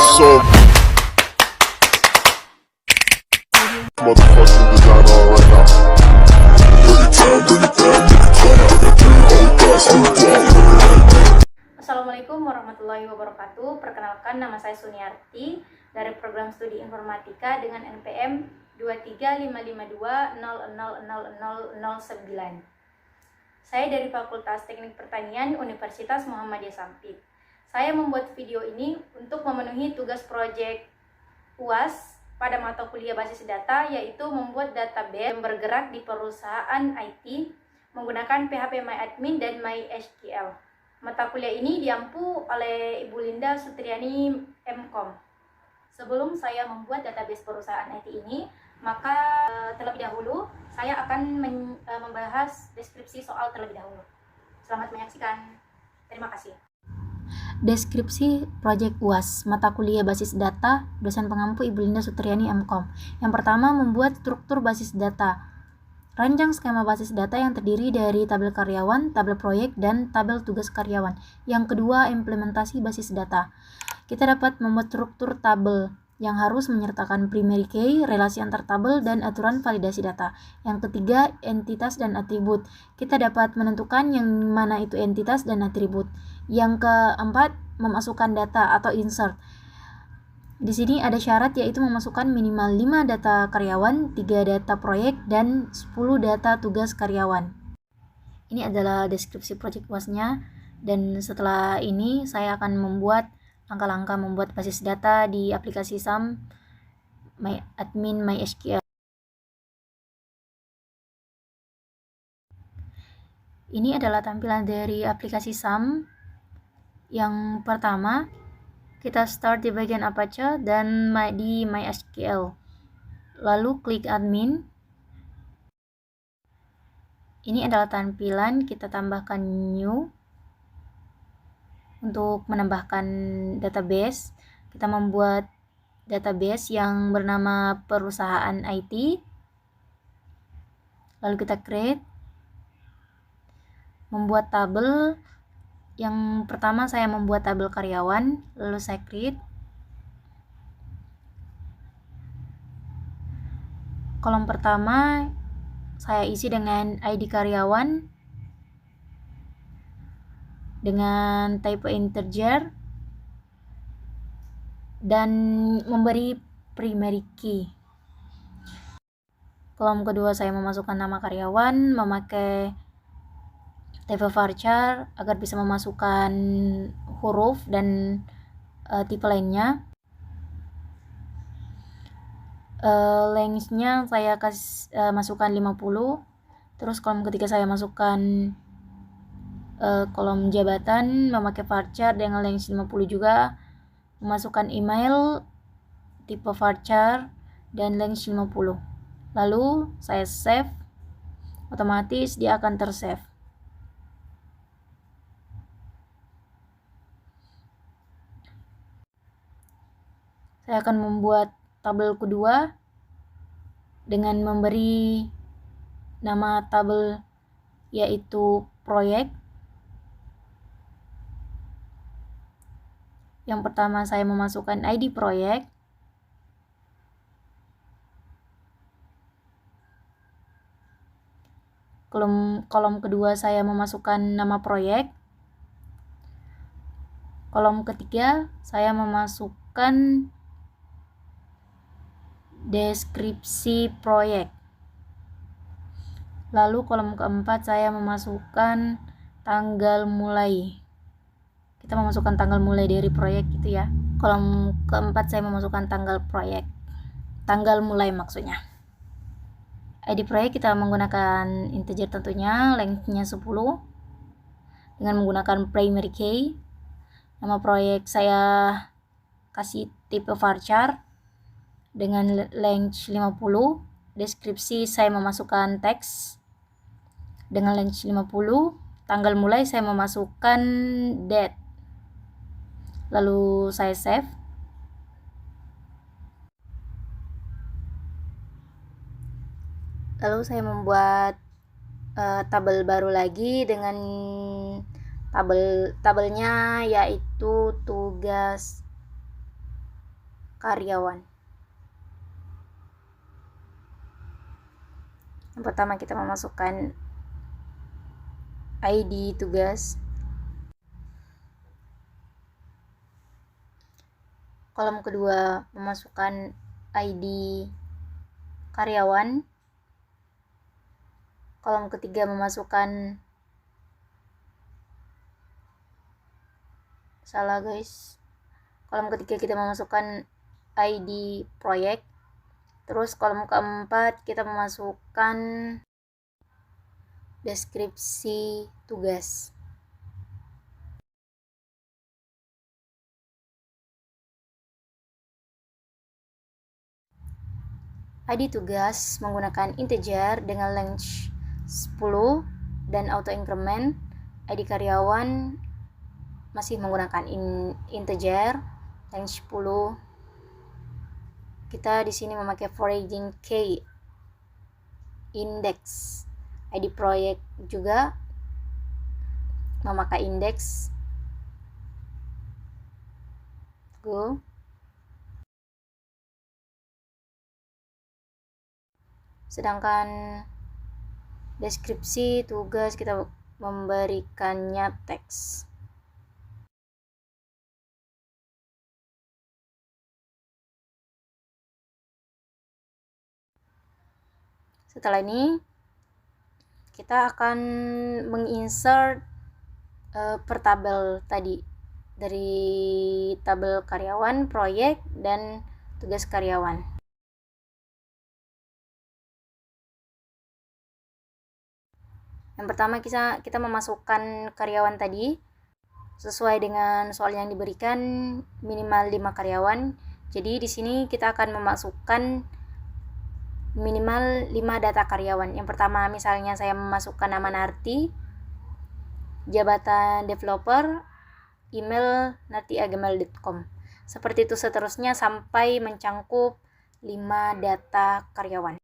some motherfucking designer right now. Assalamualaikum warahmatullahi wabarakatuh. Perkenalkan, nama saya Suniarti dari program studi informatika dengan NPM 23552000009. Saya dari Fakultas Teknik Pertanian Universitas Muhammadiyah Sampit. Saya membuat video ini untuk memenuhi tugas proyek UAS pada mata kuliah basis data, yaitu membuat database yang bergerak di perusahaan IT menggunakan PHP MyAdmin dan MySQL. Mata kuliah ini diampu oleh Ibu Linda Sutriani MKom. Sebelum saya membuat database perusahaan IT ini, maka terlebih dahulu saya akan membahas deskripsi soal terlebih dahulu. Selamat menyaksikan. Terima kasih. Deskripsi Proyek UAS, mata kuliah basis data, dosen pengampu Ibu Linda Sutriani MKom. Yang pertama, membuat struktur basis data. Rancang skema basis data yang terdiri dari tabel karyawan, tabel proyek, dan tabel tugas karyawan. Yang kedua, implementasi basis data. Kita dapat membuat struktur tabel yang harus menyertakan primary key, relasi antar tabel, dan aturan validasi data. Yang ketiga, entitas dan atribut. Kita dapat menentukan yang mana itu entitas dan atribut. Yang keempat, memasukkan data atau insert. Di sini ada syarat, yaitu memasukkan minimal 5 data karyawan, 3 data proyek, dan 10 data tugas karyawan. Ini adalah deskripsi proyek UAS-nya, dan setelah ini saya akan membuat langkah-langkah membuat basis data di aplikasi SAM MyAdmin MySQL. Ini adalah tampilan dari aplikasi SAM. Yang pertama, kita start di bagian Apache dan di MySQL. Lalu klik admin. Ini adalah tampilan, kita tambahkan new. Untuk menambahkan database, kita membuat database yang bernama perusahaan IT. Lalu kita create. Membuat tabel. Yang pertama saya membuat tabel karyawan, lalu saya create. Kolom pertama saya isi dengan ID karyawan dengan type integer dan memberi primary key. Kolom kedua saya memasukkan nama karyawan, memakai type varchar agar bisa memasukkan huruf dan tipe lainnya. Length-nya saya masukkan 50. Terus kolom ketiga saya masukkan kolom jabatan, memakai varchar dengan length 50 juga, memasukkan email, tipe varchar, dan length 50. Lalu saya save, otomatis dia akan tersave. Saya akan membuat tabel kedua dengan memberi nama tabel yaitu proyek. Yang pertama saya memasukkan ID proyek. Kolom kedua saya memasukkan nama proyek. Kolom ketiga saya memasukkan deskripsi proyek. Lalu kolom keempat saya memasukkan tanggal mulai. Kita memasukkan tanggal mulai dari proyek gitu ya. Kolom keempat saya memasukkan tanggal proyek. Tanggal mulai maksudnya. ID proyek kita menggunakan integer tentunya, length-nya 10 dengan menggunakan primary key. Nama proyek saya kasih tipe varchar dengan length 50. Deskripsi saya memasukkan teks dengan length 50. Tanggal mulai saya memasukkan date. Lalu saya save. Lalu saya membuat tabel baru lagi dengan tabelnya yaitu tugas karyawan. Yang pertama kita memasukkan ID tugas. Kolom kedua memasukkan ID karyawan. Kolom ketiga memasukkan kolom ketiga kita memasukkan ID proyek. Terus kolom keempat kita memasukkan deskripsi tugas. ID tugas menggunakan integer dengan length 10 dan auto increment. ID karyawan masih menggunakan integer length 10. Kita di sini memakai foraging key index. ID proyek juga memakai index. Go. Sedangkan deskripsi tugas kita memberikannya teks. Setelah ini kita akan menginsert per tabel tadi dari tabel karyawan, proyek, dan tugas karyawan. Yang pertama kita memasukkan karyawan tadi sesuai dengan soal yang diberikan, minimal 5 karyawan. Jadi di sini kita akan memasukkan minimal 5 data karyawan. Yang pertama misalnya saya memasukkan nama Narti, jabatan developer, email narti@gmail.com. Seperti itu seterusnya sampai mencangkup 5 data karyawan.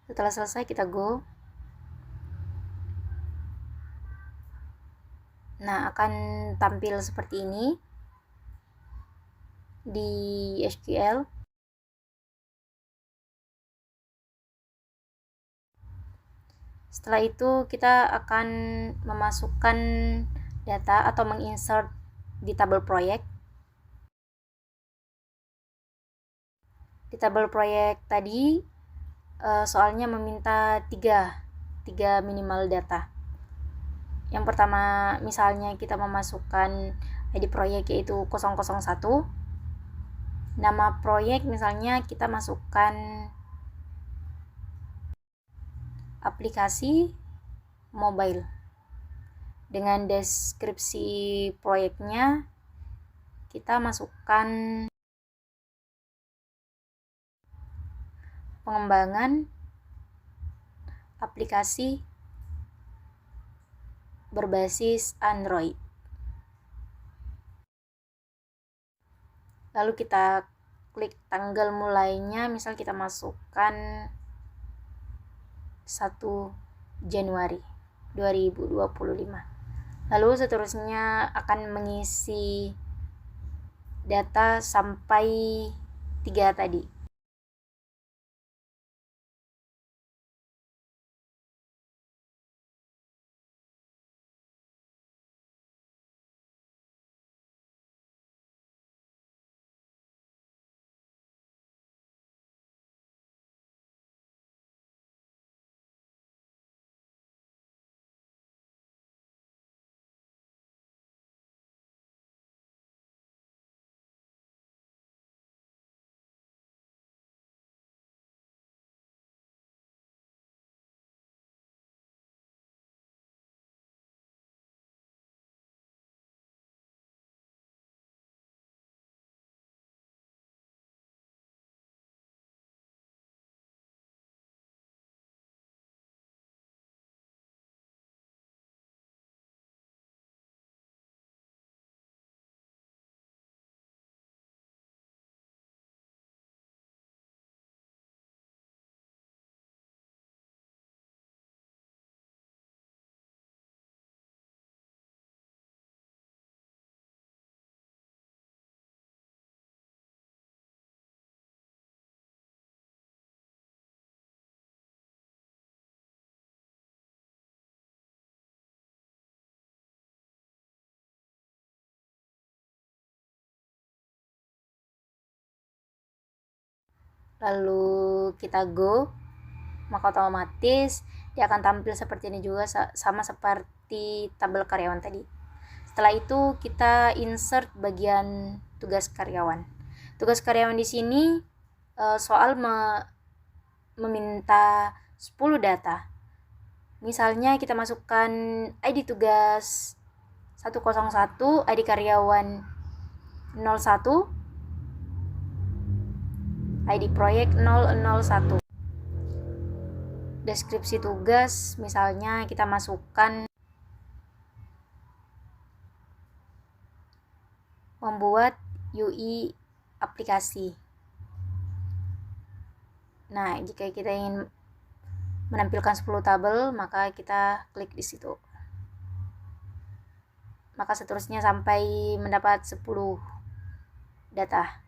Setelah selesai kita go. Nah, akan tampil seperti ini di SQL. Setelah itu kita akan memasukkan data atau menginsert di tabel proyek. Di tabel proyek tadi soalnya meminta 3 minimal data. Yang pertama misalnya kita memasukkan ID proyek yaitu 001. Nama proyek misalnya kita masukkan aplikasi mobile. Dengan deskripsi proyeknya kita masukkan pengembangan aplikasi berbasis Android. Lalu kita klik tanggal mulainya, misal kita masukkan 1 Januari 2025. Lalu seterusnya akan mengisi data sampai 3 tadi. Lalu kita go, maka otomatis dia akan tampil seperti ini juga, sama seperti tabel karyawan tadi. Setelah itu kita insert bagian tugas karyawan. Tugas karyawan di sini soal meminta 10 data. Misalnya kita masukkan ID tugas 101, ID karyawan 01, ID proyek 001. Deskripsi tugas misalnya kita masukkan membuat UI aplikasi. Nah, jika kita ingin menampilkan 10 tabel, maka kita klik di situ. Maka seterusnya sampai mendapat 10 data.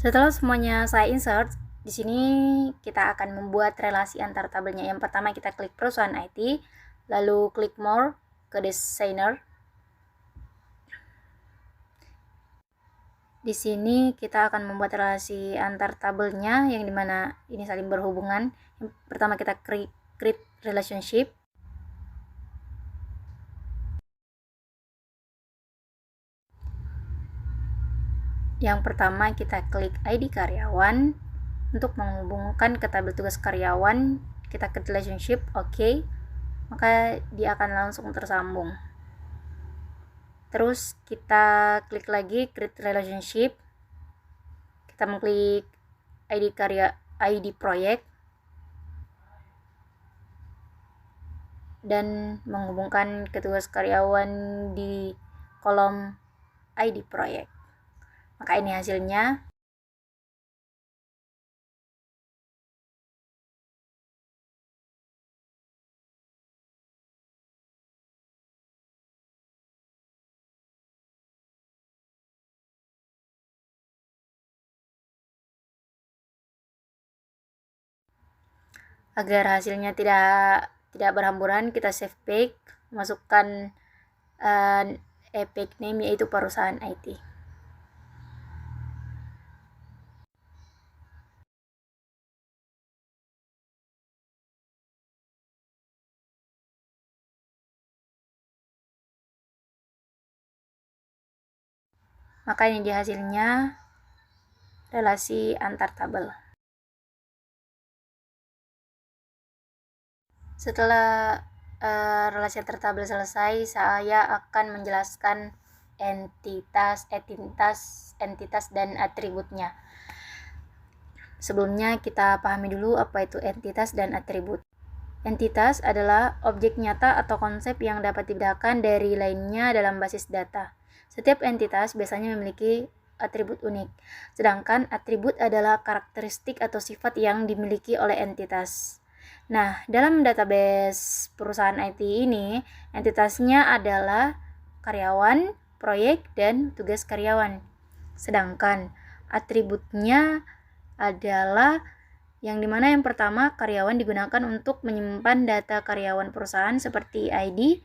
Setelah semuanya saya insert, di sini kita akan membuat relasi antar tabelnya. Yang pertama kita klik perusahaan IT, lalu klik more ke designer. Di sini kita akan membuat relasi antar tabelnya yang dimana ini saling berhubungan. Yang pertama kita create relationship. Yang pertama kita klik ID karyawan untuk menghubungkan ke tabel tugas karyawan, kita klik relationship, oke. maka dia akan langsung tersambung. Terus kita klik lagi create relationship, kita mengklik ID proyek dan menghubungkan tugas karyawan di kolom ID proyek. Maka ini hasilnya. Agar hasilnya tidak berhamburan, kita save page, masukkan epic name yaitu perusahaan IT. Maka ini dia hasilnya, relasi antar tabel. Setelah relasi antar tabel selesai, saya akan menjelaskan entitas dan atributnya. Sebelumnya kita pahami dulu apa itu entitas dan atribut. Entitas adalah objek nyata atau konsep yang dapat dibedakan dari lainnya dalam basis data. Setiap entitas biasanya memiliki atribut unik, sedangkan atribut adalah karakteristik atau sifat yang dimiliki oleh entitas. Nah, dalam database perusahaan IT ini, entitasnya adalah karyawan, proyek, dan tugas karyawan. Sedangkan atributnya adalah yang dimana yang pertama, karyawan digunakan untuk menyimpan data karyawan perusahaan seperti ID,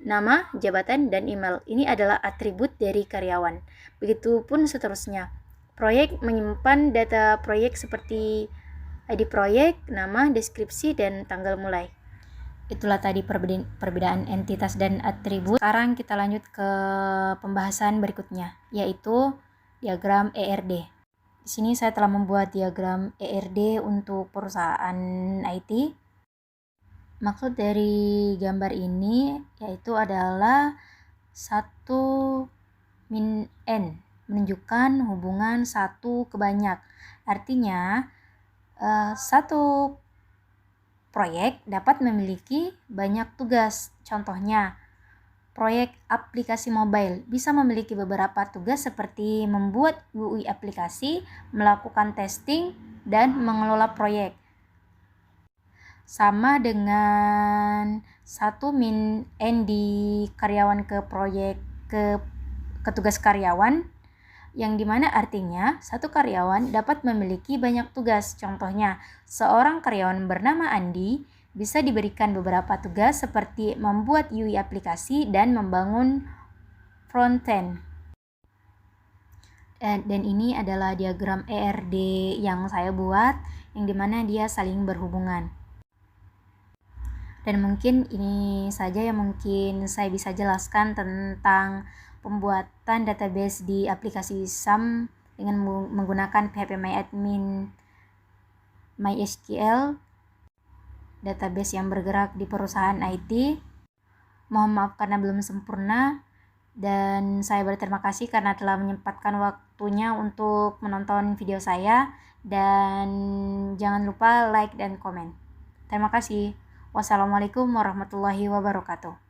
nama, jabatan, dan email. Ini adalah atribut dari karyawan. Begitupun seterusnya. Proyek menyimpan data proyek seperti ID proyek, nama, deskripsi, dan tanggal mulai. Itulah tadi perbedaan entitas dan atribut. Sekarang kita lanjut ke pembahasan berikutnya, yaitu diagram ERD. Di sini saya telah membuat diagram ERD untuk perusahaan IT. Maksud dari gambar ini yaitu adalah 1 min N, menunjukkan hubungan 1 ke banyak. Artinya, satu proyek dapat memiliki banyak tugas. Contohnya, proyek aplikasi mobile bisa memiliki beberapa tugas seperti membuat UI aplikasi, melakukan testing, dan mengelola proyek. Sama dengan 1 min N di karyawan ke proyek ke tugas karyawan, yang dimana artinya satu karyawan dapat memiliki banyak tugas. Contohnya, seorang karyawan bernama Andi bisa diberikan beberapa tugas seperti membuat UI aplikasi dan membangun front-end. Dan ini adalah diagram ERD yang saya buat, yang dimana dia saling berhubungan. Dan mungkin ini saja yang mungkin saya bisa jelaskan tentang pembuatan database di aplikasi SAM dengan menggunakan PHP MyAdmin MySQL, database yang bergerak di perusahaan IT. Mohon maaf karena belum sempurna, dan saya berterima kasih karena telah menyempatkan waktunya untuk menonton video saya, dan jangan lupa like dan komen. Terima kasih. Wassalamualaikum warahmatullahi wabarakatuh.